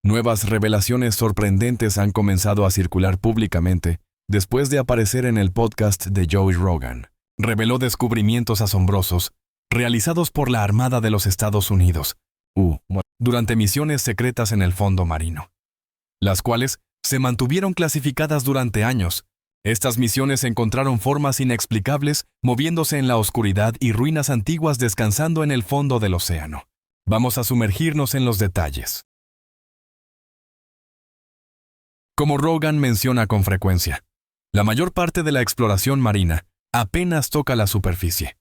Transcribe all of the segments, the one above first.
Nuevas revelaciones sorprendentes han comenzado a circular públicamente después de aparecer en el podcast de Joe Rogan. Reveló descubrimientos asombrosos realizados por la Armada de los Estados Unidos durante misiones secretas en el fondo marino, las cuales se mantuvieron clasificadas durante años. Estas misiones encontraron formas inexplicables moviéndose en la oscuridad y ruinas antiguas descansando en el fondo del océano. Vamos a sumergirnos en los detalles. Como Rogan menciona con frecuencia, la mayor parte de la exploración marina apenas toca la superficie,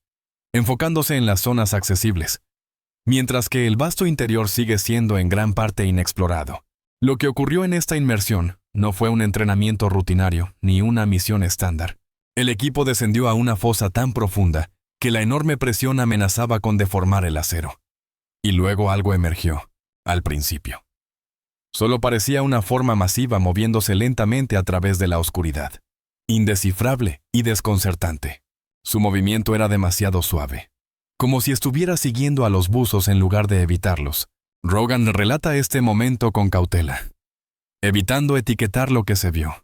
enfocándose en las zonas accesibles, mientras que el vasto interior sigue siendo en gran parte inexplorado. Lo que ocurrió en esta inmersión no fue un entrenamiento rutinario ni una misión estándar. El equipo descendió a una fosa tan profunda que la enorme presión amenazaba con deformar el acero. Y luego algo emergió, al principio. Solo parecía una forma masiva moviéndose lentamente a través de la oscuridad, indescifrable y desconcertante. Su movimiento era demasiado suave, como si estuviera siguiendo a los buzos en lugar de evitarlos. Rogan relata este momento con cautela, evitando etiquetar lo que se vio,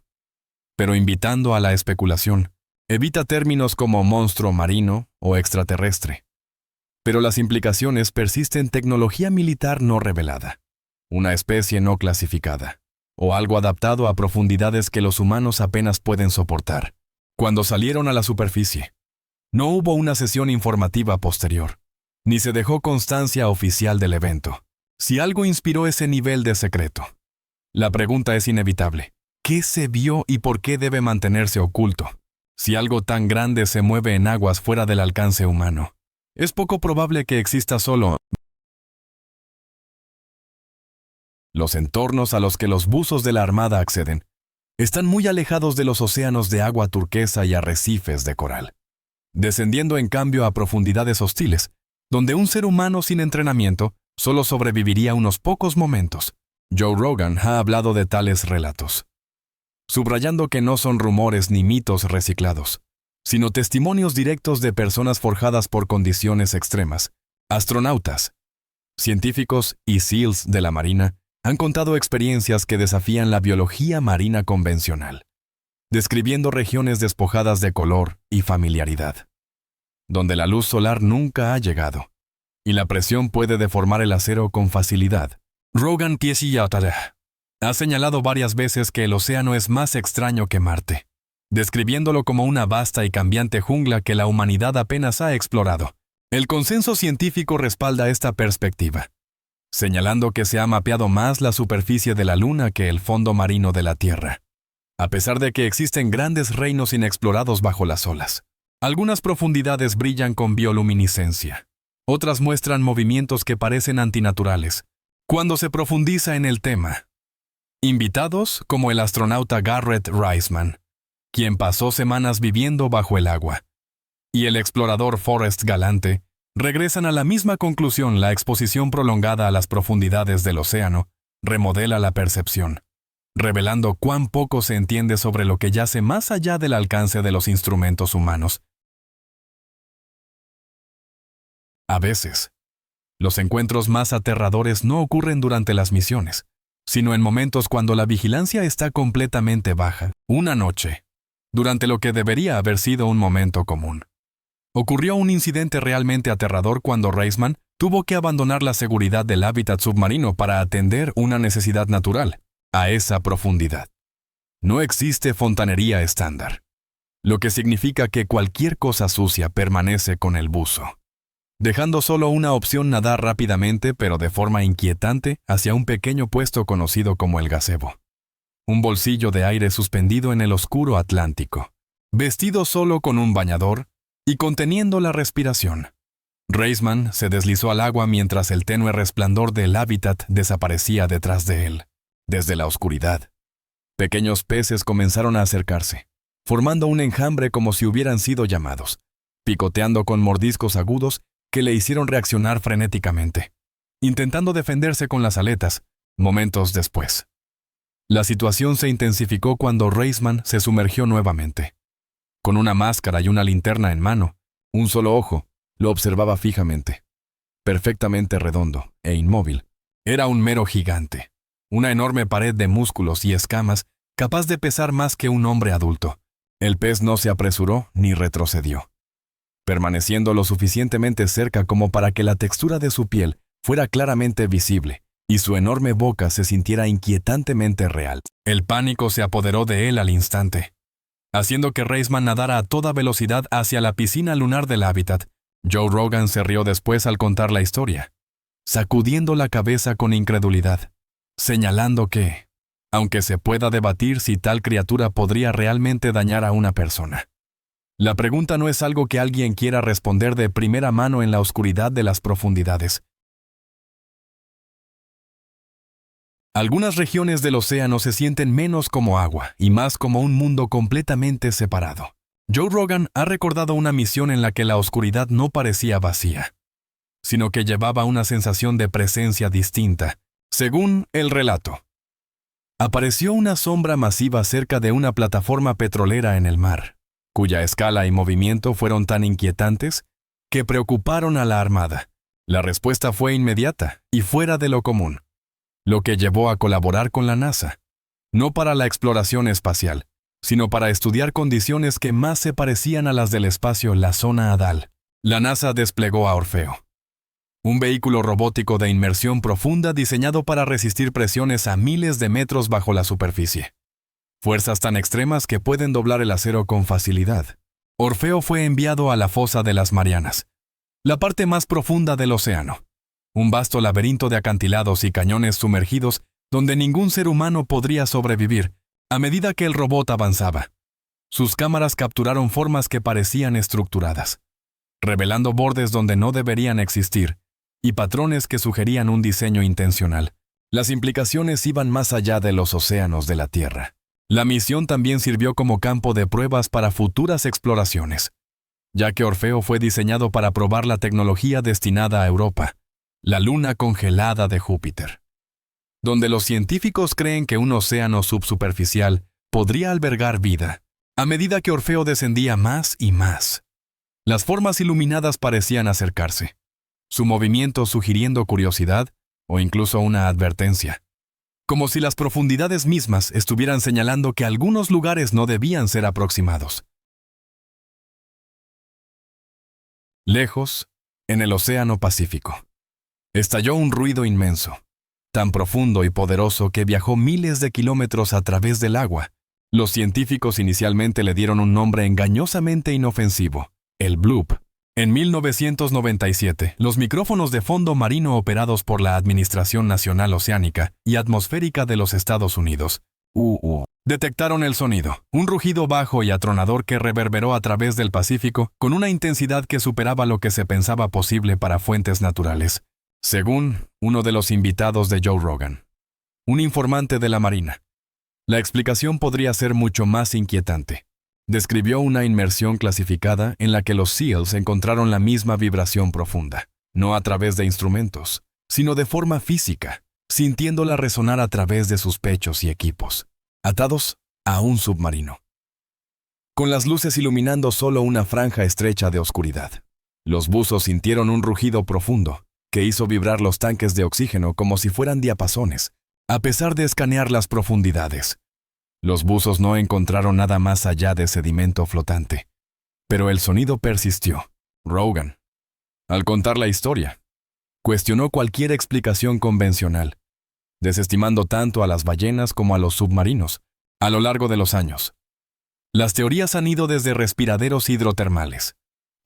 pero invitando a la especulación. Evita términos como monstruo marino o extraterrestre, pero las implicaciones persisten: tecnología militar no revelada, una especie no clasificada, o algo adaptado a profundidades que los humanos apenas pueden soportar. Cuando salieron a la superficie, no hubo una sesión informativa posterior, ni se dejó constancia oficial del evento. Si algo inspiró ese nivel de secreto, la pregunta es inevitable: ¿qué se vio y por qué debe mantenerse oculto? Si algo tan grande se mueve en aguas fuera del alcance humano, es poco probable que exista solo. Los entornos a los que los buzos de la Armada acceden están muy alejados de los océanos de agua turquesa y arrecifes de coral, descendiendo en cambio a profundidades hostiles, donde un ser humano sin entrenamiento solo sobreviviría unos pocos momentos. Joe Rogan ha hablado de tales relatos, subrayando que no son rumores ni mitos reciclados, sino testimonios directos de personas forjadas por condiciones extremas. Astronautas, científicos y SEALs de la Marina han contado experiencias que desafían la biología marina convencional, describiendo regiones despojadas de color y familiaridad, donde la luz solar nunca ha llegado, y la presión puede deformar el acero con facilidad. Rogan ha señalado varias veces que el océano es más extraño que Marte, describiéndolo como una vasta y cambiante jungla que la humanidad apenas ha explorado. El consenso científico respalda esta perspectiva, señalando que se ha mapeado más la superficie de la Luna que el fondo marino de la Tierra, a pesar de que existen grandes reinos inexplorados bajo las olas. Algunas profundidades brillan con bioluminiscencia, otras muestran movimientos que parecen antinaturales. Cuando se profundiza en el tema, invitados como el astronauta Garrett Reisman, quien pasó semanas viviendo bajo el agua, y el explorador Forrest Galante, regresan a la misma conclusión: la exposición prolongada a las profundidades del océano remodela la percepción, revelando cuán poco se entiende sobre lo que yace más allá del alcance de los instrumentos humanos. A veces, los encuentros más aterradores no ocurren durante las misiones, sino en momentos cuando la vigilancia está completamente baja. Una noche, durante lo que debería haber sido un momento común, ocurrió un incidente realmente aterrador cuando Reisman tuvo que abandonar la seguridad del hábitat submarino para atender una necesidad natural a esa profundidad. No existe fontanería estándar, lo que significa que cualquier cosa sucia permanece con el buzo, dejando solo una opción: nadar rápidamente pero de forma inquietante hacia un pequeño puesto conocido como el gazebo, un bolsillo de aire suspendido en el oscuro Atlántico, vestido solo con un bañador y conteniendo la respiración. Reisman se deslizó al agua mientras el tenue resplandor del hábitat desaparecía detrás de él. Desde la oscuridad, pequeños peces comenzaron a acercarse, formando un enjambre como si hubieran sido llamados, picoteando con mordiscos agudos que le hicieron reaccionar frenéticamente, intentando defenderse con las aletas. Momentos después, la situación se intensificó cuando Reisman se sumergió nuevamente. Con una máscara y una linterna en mano, un solo ojo lo observaba fijamente. Perfectamente redondo e inmóvil, era un mero gigante, una enorme pared de músculos y escamas capaz de pesar más que un hombre adulto. El pez no se apresuró ni retrocedió, permaneciendo lo suficientemente cerca como para que la textura de su piel fuera claramente visible y su enorme boca se sintiera inquietantemente real. El pánico se apoderó de él al instante, haciendo que Reisman nadara a toda velocidad hacia la piscina lunar del hábitat. Joe Rogan se rió después al contar la historia, sacudiendo la cabeza con incredulidad, señalando que, aunque se pueda debatir si tal criatura podría realmente dañar a una persona, la pregunta no es algo que alguien quiera responder de primera mano en la oscuridad de las profundidades. Algunas regiones del océano se sienten menos como agua y más como un mundo completamente separado. Joe Rogan ha recordado una misión en la que la oscuridad no parecía vacía, sino que llevaba una sensación de presencia distinta. Según el relato, apareció una sombra masiva cerca de una plataforma petrolera en el mar, cuya escala y movimiento fueron tan inquietantes que preocuparon a la Armada. La respuesta fue inmediata y fuera de lo común, lo que llevó a colaborar con la NASA, no para la exploración espacial, sino para estudiar condiciones que más se parecían a las del espacio, la zona Hadal. La NASA desplegó a Orfeo, un vehículo robótico de inmersión profunda diseñado para resistir presiones a miles de metros bajo la superficie. Fuerzas tan extremas que pueden doblar el acero con facilidad. Orfeo fue enviado a la fosa de las Marianas, la parte más profunda del océano. Un vasto laberinto de acantilados y cañones sumergidos donde ningún ser humano podría sobrevivir a medida que el robot avanzaba. Sus cámaras capturaron formas que parecían estructuradas, revelando bordes donde no deberían existir y patrones que sugerían un diseño intencional. Las implicaciones iban más allá de los océanos de la Tierra. La misión también sirvió como campo de pruebas para futuras exploraciones, ya que Orfeo fue diseñado para probar la tecnología destinada a Europa, la luna congelada de Júpiter, donde los científicos creen que un océano subsuperficial podría albergar vida. A medida que Orfeo descendía más y más, las formas iluminadas parecían acercarse, su movimiento sugiriendo curiosidad o incluso una advertencia, como si las profundidades mismas estuvieran señalando que algunos lugares no debían ser aproximados. Lejos, en el Océano Pacífico, estalló un ruido inmenso, tan profundo y poderoso que viajó miles de kilómetros a través del agua. Los científicos inicialmente le dieron un nombre engañosamente inofensivo, el bloop. En 1997, los micrófonos de fondo marino operados por la Administración Nacional Oceánica y Atmosférica de los Estados Unidos, detectaron el sonido, un rugido bajo y atronador que reverberó a través del Pacífico con una intensidad que superaba lo que se pensaba posible para fuentes naturales. Según uno de los invitados de Joe Rogan, un informante de la Marina, la explicación podría ser mucho más inquietante. Describió una inmersión clasificada en la que los SEALs encontraron la misma vibración profunda, no a través de instrumentos, sino de forma física, sintiéndola resonar a través de sus pechos y equipos, atados a un submarino, con las luces iluminando solo una franja estrecha de oscuridad. Los buzos sintieron un rugido profundo que hizo vibrar los tanques de oxígeno como si fueran diapasones, a pesar de escanear las profundidades. Los buzos no encontraron nada más allá de sedimento flotante, pero el sonido persistió. Rogan, al contar la historia, cuestionó cualquier explicación convencional, desestimando tanto a las ballenas como a los submarinos. A lo largo de los años, las teorías han ido desde respiraderos hidrotermales,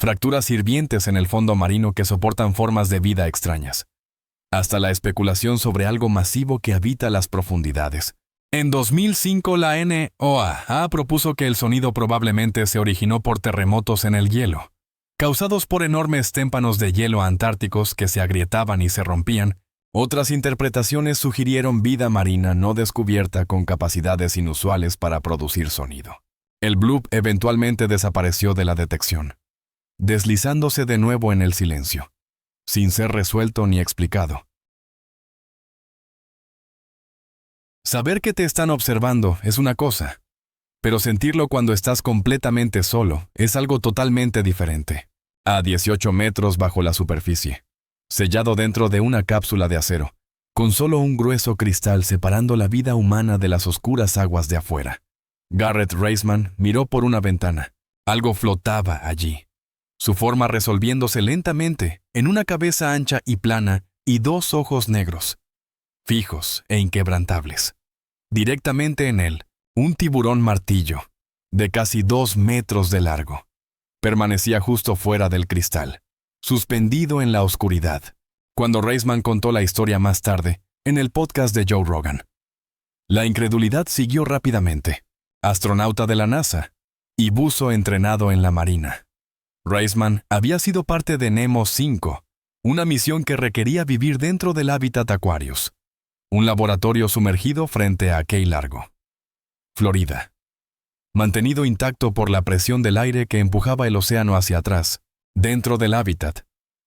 fracturas hirvientes en el fondo marino que soportan formas de vida extrañas, hasta la especulación sobre algo masivo que habita las profundidades. En 2005, la NOAA propuso que el sonido probablemente se originó por terremotos en el hielo, causados por enormes témpanos de hielo antárticos que se agrietaban y se rompían. Otras interpretaciones sugirieron vida marina no descubierta con capacidades inusuales para producir sonido. El bloop eventualmente desapareció de la detección, deslizándose de nuevo en el silencio, sin ser resuelto ni explicado. Saber que te están observando es una cosa, pero sentirlo cuando estás completamente solo es algo totalmente diferente. A 18 metros bajo la superficie, sellado dentro de una cápsula de acero, con solo un grueso cristal separando la vida humana de las oscuras aguas de afuera. Garrett Reisman miró por una ventana. Algo flotaba allí, su forma resolviéndose lentamente en una cabeza ancha y plana y dos ojos negros, fijos e inquebrantables. Directamente en él, un tiburón martillo, de casi 2 metros de largo. Permanecía justo fuera del cristal, suspendido en la oscuridad, cuando Reisman contó la historia más tarde, en el podcast de Joe Rogan. La incredulidad siguió rápidamente. Astronauta de la NASA y buzo entrenado en la Marina. Reisman había sido parte de Nemo 5, una misión que requería vivir dentro del hábitat Aquarius, un laboratorio sumergido frente a Key Largo, Florida. Mantenido intacto por la presión del aire que empujaba el océano hacia atrás, dentro del hábitat.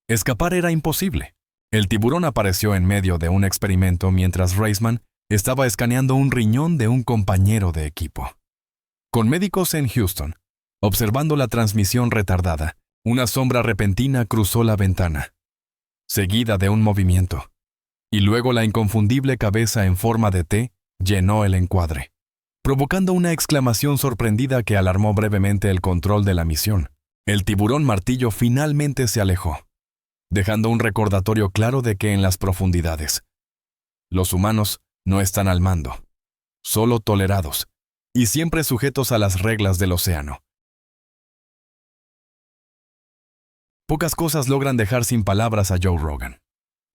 Escapar era imposible. El tiburón apareció en medio de un experimento mientras Reisman estaba escaneando un riñón de un compañero de equipo. Con médicos en Houston, observando la transmisión retardada, una sombra repentina cruzó la ventana, seguida de un movimiento, y luego la inconfundible cabeza en forma de T llenó el encuadre, provocando una exclamación sorprendida que alarmó brevemente el control de la misión. El tiburón martillo finalmente se alejó, dejando un recordatorio claro de que en las profundidades, los humanos no están al mando, solo tolerados, y siempre sujetos a las reglas del océano. Pocas cosas logran dejar sin palabras a Joe Rogan.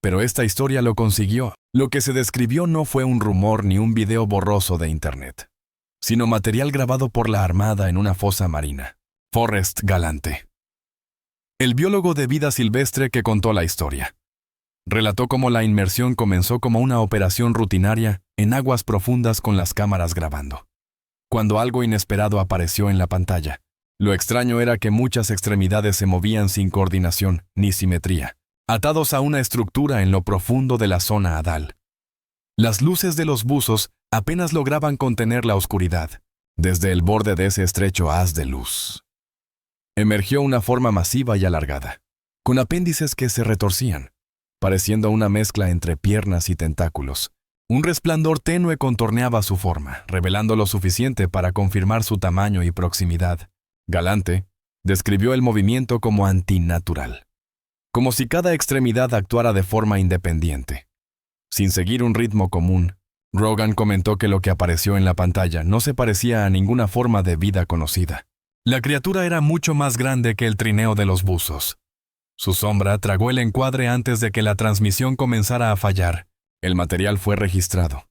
Pero esta historia lo consiguió. Lo que se describió no fue un rumor ni un video borroso de Internet, sino material grabado por la Armada en una fosa marina. Forrest Galante, el biólogo de vida silvestre que contó la historia, relató cómo la inmersión comenzó como una operación rutinaria en aguas profundas con las cámaras grabando. Cuando algo inesperado apareció en la pantalla, lo extraño era que muchas extremidades se movían sin coordinación ni simetría, atados a una estructura en lo profundo de la zona hadal. Las luces de los buzos apenas lograban contener la oscuridad. Desde el borde de ese estrecho haz de luz emergió una forma masiva y alargada, con apéndices que se retorcían, pareciendo una mezcla entre piernas y tentáculos. Un resplandor tenue contorneaba su forma, revelando lo suficiente para confirmar su tamaño y proximidad. Galante describió el movimiento como antinatural, como si cada extremidad actuara de forma independiente, sin seguir un ritmo común. Rogan comentó que lo que apareció en la pantalla no se parecía a ninguna forma de vida conocida. La criatura era mucho más grande que el trineo de los buzos. Su sombra tragó el encuadre antes de que la transmisión comenzara a fallar. El material fue registrado,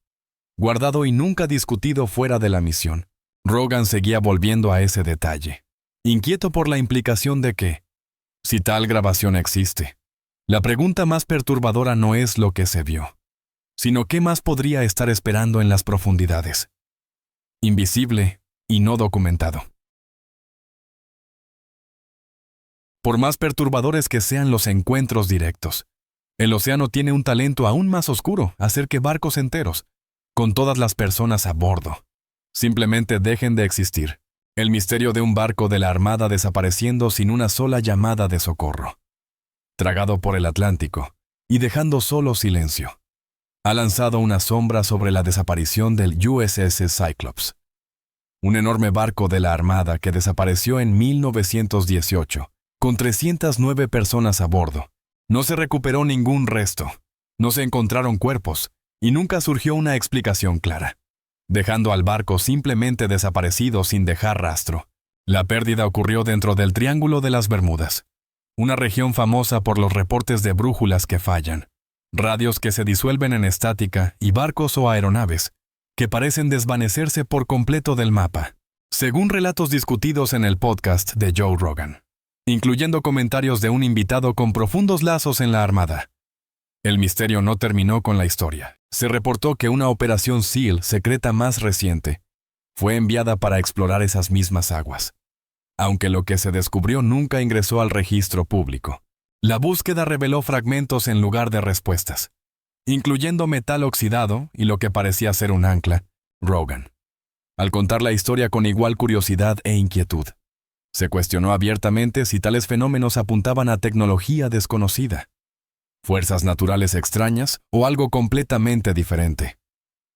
guardado y nunca discutido fuera de la misión. Rogan seguía volviendo a ese detalle, inquieto por la implicación de que, si tal grabación existe, la pregunta más perturbadora no es lo que se vio, sino qué más podría estar esperando en las profundidades. Invisible y no documentado. Por más perturbadores que sean los encuentros directos, el océano tiene un talento aún más oscuro: hacer que barcos enteros, con todas las personas a bordo, simplemente dejen de existir. El misterio de un barco de la Armada desapareciendo sin una sola llamada de socorro, tragado por el Atlántico y dejando solo silencio, ha lanzado una sombra sobre la desaparición del USS Cyclops, un enorme barco de la Armada que desapareció en 1918, con 309 personas a bordo. No se recuperó ningún resto, no se encontraron cuerpos, y nunca surgió una explicación clara, dejando al barco simplemente desaparecido sin dejar rastro. La pérdida ocurrió dentro del Triángulo de las Bermudas, una región famosa por los reportes de brújulas que fallan, radios que se disuelven en estática y barcos o aeronaves que parecen desvanecerse por completo del mapa, según relatos discutidos en el podcast de Joe Rogan, incluyendo comentarios de un invitado con profundos lazos en la Armada. El misterio no terminó con la historia. Se reportó que una operación SEAL secreta más reciente fue enviada para explorar esas mismas aguas, aunque lo que se descubrió nunca ingresó al registro público. La búsqueda reveló fragmentos en lugar de respuestas, incluyendo metal oxidado y lo que parecía ser un ancla. Rogan, al contar la historia con igual curiosidad e inquietud, se cuestionó abiertamente si tales fenómenos apuntaban a tecnología desconocida. fuerzas naturales extrañas o algo completamente diferente.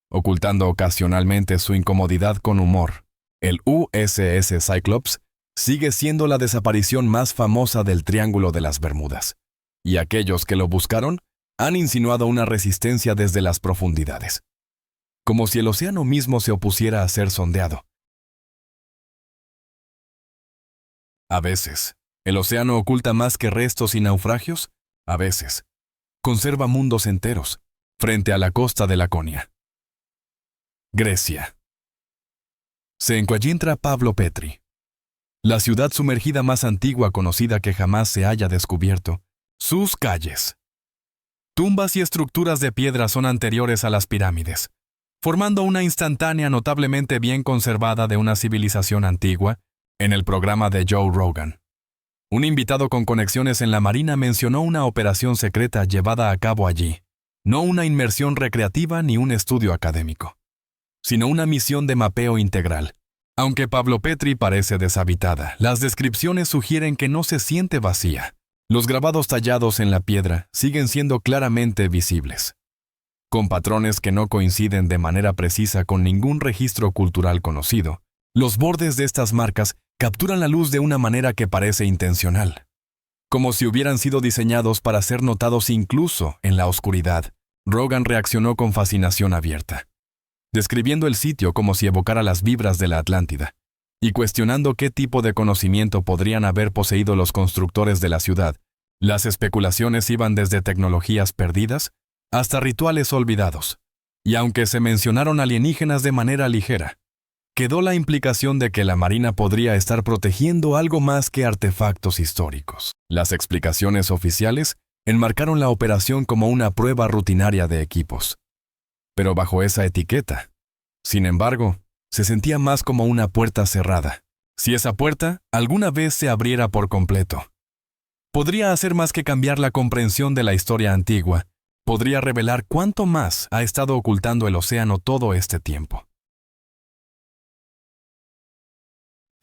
Ocultando ocasionalmente su incomodidad con humor, el USS Cyclops sigue siendo la desaparición más famosa del Triángulo de las Bermudas, y aquellos que lo buscaron han insinuado una resistencia desde las profundidades, como si el océano mismo se opusiera a ser sondeado. A veces, el océano oculta más que restos y naufragios. A veces, conserva mundos enteros, frente a la costa de Laconia. Grecia. Se encuentra Pavlo Petri, la ciudad sumergida más antigua conocida que jamás se haya descubierto. Sus calles, tumbas y estructuras de piedra son anteriores a las pirámides, formando una instantánea notablemente bien conservada de una civilización antigua. En el programa de Joe Rogan, un invitado con conexiones en la Marina mencionó una operación secreta llevada a cabo allí, no una inmersión recreativa ni un estudio académico, sino una misión de mapeo integral. Aunque Pavlo Petri parece deshabitada, las descripciones sugieren que no se siente vacía. Los grabados tallados en la piedra siguen siendo claramente visibles, con patrones que no coinciden de manera precisa con ningún registro cultural conocido. Los bordes de estas marcas capturan la luz de una manera que parece intencional, como si hubieran sido diseñados para ser notados incluso en la oscuridad. Rogan reaccionó con fascinación abierta, describiendo el sitio como si evocara las vibras de la Atlántida, y cuestionando qué tipo de conocimiento podrían haber poseído los constructores de la ciudad. Las especulaciones iban desde tecnologías perdidas hasta rituales olvidados, y aunque se mencionaron alienígenas de manera ligera, quedó la implicación de que la Marina podría estar protegiendo algo más que artefactos históricos. Las explicaciones oficiales enmarcaron la operación como una prueba rutinaria de equipos, pero bajo esa etiqueta, sin embargo, se sentía más como una puerta cerrada. Si esa puerta alguna vez se abriera por completo, podría hacer más que cambiar la comprensión de la historia antigua, podría revelar cuánto más ha estado ocultando el océano todo este tiempo.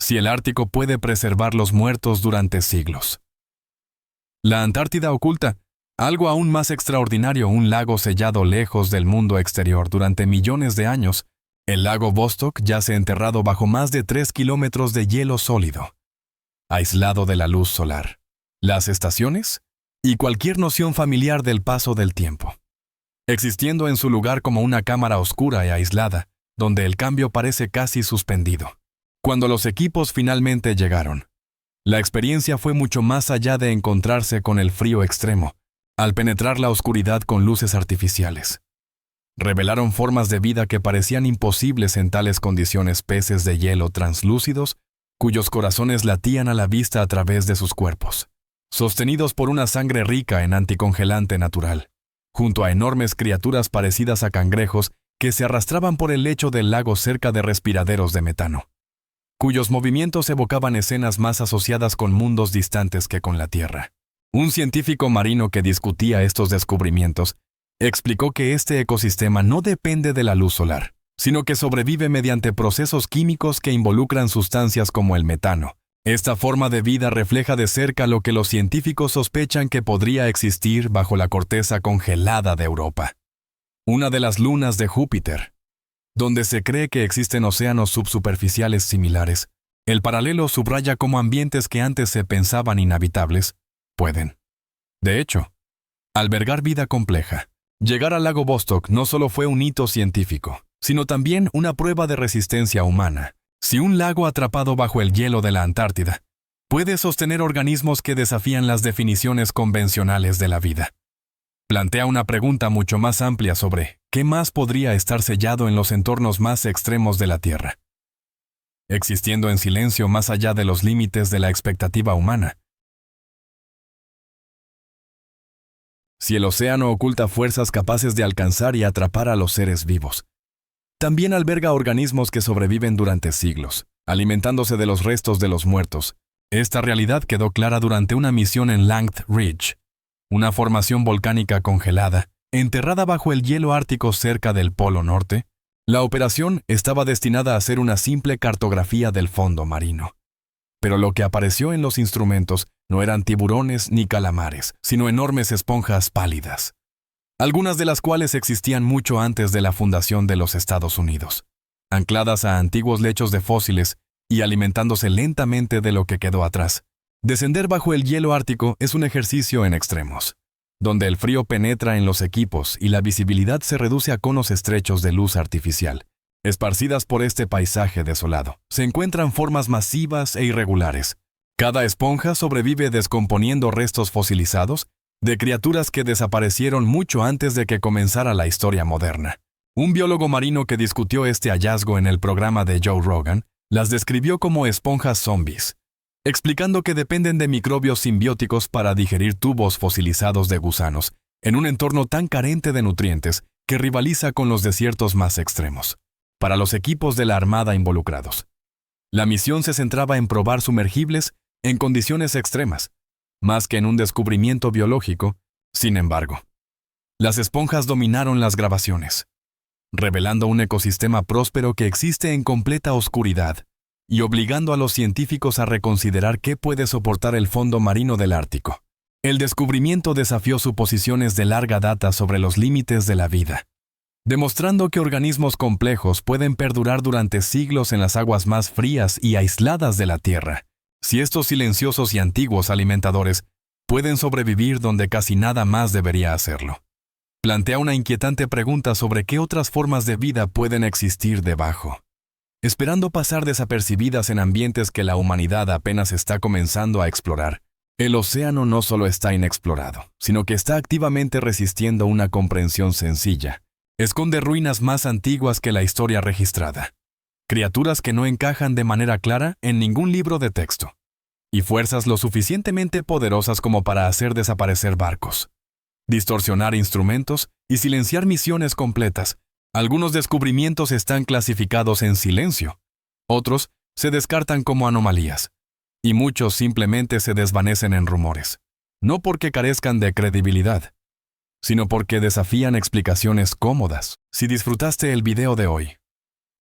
Si el Ártico puede preservar los muertos durante siglos, la Antártida oculta algo aún más extraordinario, un lago sellado lejos del mundo exterior durante millones de años. El lago Vostok yace enterrado bajo más de 3 kilómetros de hielo sólido, aislado de la luz solar, las estaciones y cualquier noción familiar del paso del tiempo, existiendo en su lugar como una cámara oscura y aislada, donde el cambio parece casi suspendido. Cuando los equipos finalmente llegaron, la experiencia fue mucho más allá de encontrarse con el frío extremo. Al penetrar la oscuridad con luces artificiales, revelaron formas de vida que parecían imposibles en tales condiciones, peces de hielo translúcidos, cuyos corazones latían a la vista a través de sus cuerpos, sostenidos por una sangre rica en anticongelante natural, junto a enormes criaturas parecidas a cangrejos que se arrastraban por el lecho del lago cerca de respiraderos de metano, cuyos movimientos evocaban escenas más asociadas con mundos distantes que con la Tierra. Un científico marino que discutía estos descubrimientos explicó que este ecosistema no depende de la luz solar, sino que sobrevive mediante procesos químicos que involucran sustancias como el metano. Esta forma de vida refleja de cerca lo que los científicos sospechan que podría existir bajo la corteza congelada de Europa, una de las lunas de Júpiter, donde se cree que existen océanos subsuperficiales similares. El paralelo subraya cómo ambientes que antes se pensaban inhabitables pueden, de hecho, albergar vida compleja. Llegar al lago Vostok no solo fue un hito científico, sino también una prueba de resistencia humana. Si un lago atrapado bajo el hielo de la Antártida puede sostener organismos que desafían las definiciones convencionales de la vida, plantea una pregunta mucho más amplia sobre qué más podría estar sellado en los entornos más extremos de la Tierra, existiendo en silencio más allá de los límites de la expectativa humana. Si el océano oculta fuerzas capaces de alcanzar y atrapar a los seres vivos, también alberga organismos que sobreviven durante siglos, alimentándose de los restos de los muertos. Esta realidad quedó clara durante una misión en Langth Ridge, una formación volcánica congelada, enterrada bajo el hielo ártico cerca del Polo Norte. La operación estaba destinada a ser una simple cartografía del fondo marino, Pero lo que apareció en los instrumentos no eran tiburones ni calamares, sino enormes esponjas pálidas, algunas de las cuales existían mucho antes de la fundación de los Estados Unidos, ancladas a antiguos lechos de fósiles y alimentándose lentamente de lo que quedó atrás. Descender bajo el hielo ártico es un ejercicio en extremos, donde el frío penetra en los equipos y la visibilidad se reduce a conos estrechos de luz artificial. Esparcidas por este paisaje desolado, se encuentran formas masivas e irregulares. Cada esponja sobrevive descomponiendo restos fosilizados de criaturas que desaparecieron mucho antes de que comenzara la historia moderna. Un biólogo marino que discutió este hallazgo en el programa de Joe Rogan las describió como esponjas zombies, explicando que dependen de microbios simbióticos para digerir tubos fosilizados de gusanos, en un entorno tan carente de nutrientes que rivaliza con los desiertos más extremos. Para los equipos de la Armada involucrados, la misión se centraba en probar sumergibles en condiciones extremas, más que en un descubrimiento biológico. Sin embargo, las esponjas dominaron las grabaciones, revelando un ecosistema próspero que existe en completa oscuridad y obligando a los científicos a reconsiderar qué puede soportar el fondo marino del Ártico. El descubrimiento desafió suposiciones de larga data sobre los límites de la vida, demostrando que organismos complejos pueden perdurar durante siglos en las aguas más frías y aisladas de la Tierra. Si estos silenciosos y antiguos alimentadores pueden sobrevivir donde casi nada más debería hacerlo, plantea una inquietante pregunta sobre qué otras formas de vida pueden existir debajo, esperando pasar desapercibidas en ambientes que la humanidad apenas está comenzando a explorar. El océano no solo está inexplorado, sino que está activamente resistiendo una comprensión sencilla. Esconde ruinas más antiguas que la historia registrada, criaturas que no encajan de manera clara en ningún libro de texto, y fuerzas lo suficientemente poderosas como para hacer desaparecer barcos, distorsionar instrumentos y silenciar misiones completas. Algunos descubrimientos están clasificados en silencio, otros se descartan como anomalías, y muchos simplemente se desvanecen en rumores, no porque carezcan de credibilidad, sino porque desafían explicaciones cómodas. Si disfrutaste el video de hoy,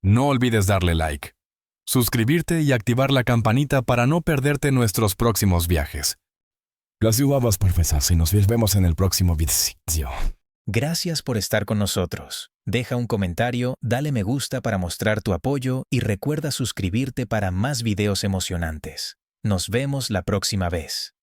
no olvides darle like, suscribirte y activar la campanita para no perderte nuestros próximos viajes. Gracias, profesor, y nos vemos en el próximo video. Gracias por estar con nosotros. Deja un comentario, dale me gusta para mostrar tu apoyo y recuerda suscribirte para más videos emocionantes. Nos vemos la próxima vez.